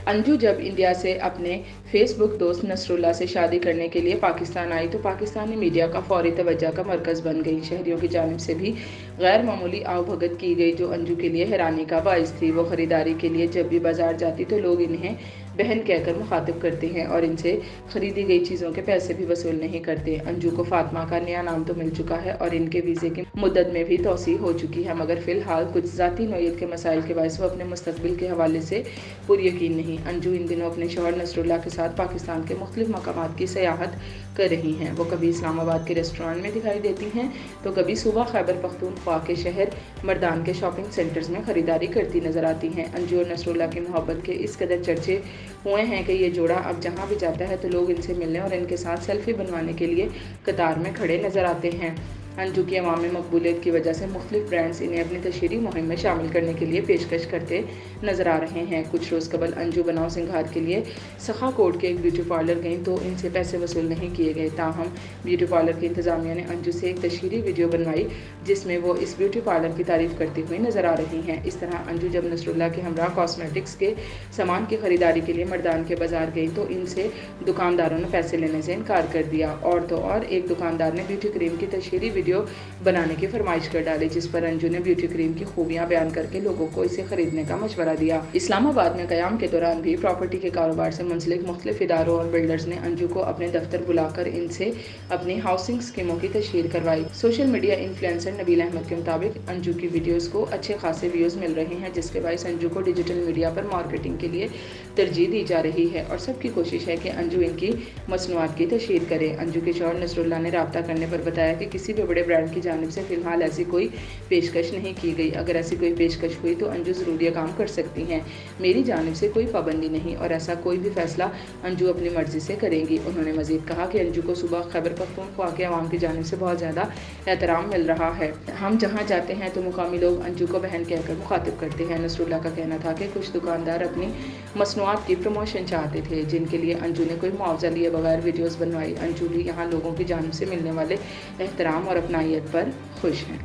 अंजू जब इंडिया से अपने फेसबुक दोस्त नसरुल्ला से शादी करने के लिए पाकिस्तान आई तो पाकिस्तानी मीडिया का फौरी तवज्जो का मरकज़ बन गई। शहरियों की जानिब से भी गैर मामूली आवभगत की गई जो अंजू के लिए हैरानी का बाइस थी। वो ख़रीदारी के लिए जब भी बाजार जाती तो लोग इन्हें बहन कहकर मुखातिब करते हैं और इनसे खरीदी गई चीज़ों के पैसे भी वसूल नहीं करते। अंजू को फातिमा का नया नाम तो मिल चुका है और इनके वीज़े की मुद्दत में भी तोसी हो चुकी है, मगर फ़िलहाल कुछ ज़ाती नौयत के मसाइल के बायस वो अपने मुस्तकबिल के हवाले से पुरयकीन नहीं। अंजू इन दिनों अपने शौहर नसरुल्ला के साथ पाकिस्तान के मुख्तलिफ मकामात की सयाहत कर रही हैं। वो कभी इस्लामाबाद के रेस्टोरेंट में दिखाई देती हैं तो कभी सूबा खैबर पख्तूनख्वा के शहर मर्दान के शॉपिंग सेंटर्स में ख़रीदारी करती नजर आती हैं। अंजू और नसरुल्ला की मोहब्बत के इस कदर चर्चे हुए हैं कि ये जोड़ा अब जहाँ भी जाता है तो लोग इनसे मिलने और इनके साथ सेल्फी बनवाने के लिए कतार में खड़े नजर आते हैं। अंजू की अवामी मकबूलियत की वजह से मुख्तलिफ ब्रांड्स इन्हें अपनी तशहीरी मुहिम में शामिल करने के लिए पेशकश करते नजर आ रहे हैं। कुछ रोज़ कबल अंजू बनाव सिंगार के लिए सखा कोट के एक ब्यूटी पार्लर गईं तो इनसे पैसे वसूल नहीं किए गए। ताहम ब्यूटी पार्लर की इंतजामिया ने अंजू से एक तशहीरी वीडियो बनवाई जिसमें वो इस ब्यूटी पार्लर की तारीफ करती हुई नजर आ रही हैं। इस तरह अंजू जब नसरुल्ला के हमरा कॉस्मेटिक्स के सामान की खरीदारी के लिए मर्दान के बाजार गई तो इनसे दुकानदारों ने पैसे लेने से इनकार कर दिया। और तो और एक दुकानदार ने ब्यूटी क्रीम की तशहीरी वीडियो बनाने की फरमाइश कर डाली जिस पर अंजू ने ब्यूटी क्रीम की खूबियां बयान करके लोगों को इसे खरीदने का मशवरा दिया। इस्लामाबाद में क़याम के दौरान भी प्रॉपर्टी के कारोबार से मुंसलिक मुख्तलिफ इदारों और बिल्डर्स ने अंजू को अपने दफ्तर बुलाकर इनसे अपनी हाउसिंग स्कीमों की तशहीर करवाई। Social media influencer Nabeel Ahmed के मुताबिक अंजू की वीडियोज़ को अच्छे खासे व्यूज़ मिल रहे हैं जिसके बायस अंजू को डिजिटल मीडिया पर मार्केटिंग के लिए तरजीह दी जा रही है और सबकी कोशिश है कि अंजू इनकी मसनूआत की तशहीर करे। अंजू के शौहर नसरुल्ला ने राब्ता करने पर बताया कि किसी भी बड़े ब्रांड की जानिब से फ़िलहाल ऐसी कोई पेशकश नहीं की गई। अगर ऐसी कोई पेशकश हुई तो अंजू ज़रूर ये काम कर सकती हैं। मेरी जानिब से कोई पाबंदी नहीं और ऐसा कोई भी फ़ैसला अंजू अपनी मर्ज़ी से करेंगी। उन्होंने मज़ीद कहा कि अंजू को सूबा खैबर पख्तूनख्वा के अवाम की जानिब से बहुत ज़्यादा एहतराम मिल रहा है। हम जहाँ जाते हैं तो मुकामी लोग अंजू को बहन कहकर मुखातिब करते हैं। नसरुल्ला का कहना था कि कुछ दुकानदार अपनी मसनूआत की प्रमोशन चाहते थे जिनके लिए अंजू ने कोई मुआवजा लिए बगैर वीडियोज़ बनवाई। अंजू भी यहाँ लोगों की जानिब से मिलने वाले एहतराम और अपनायत पर खुश हैं।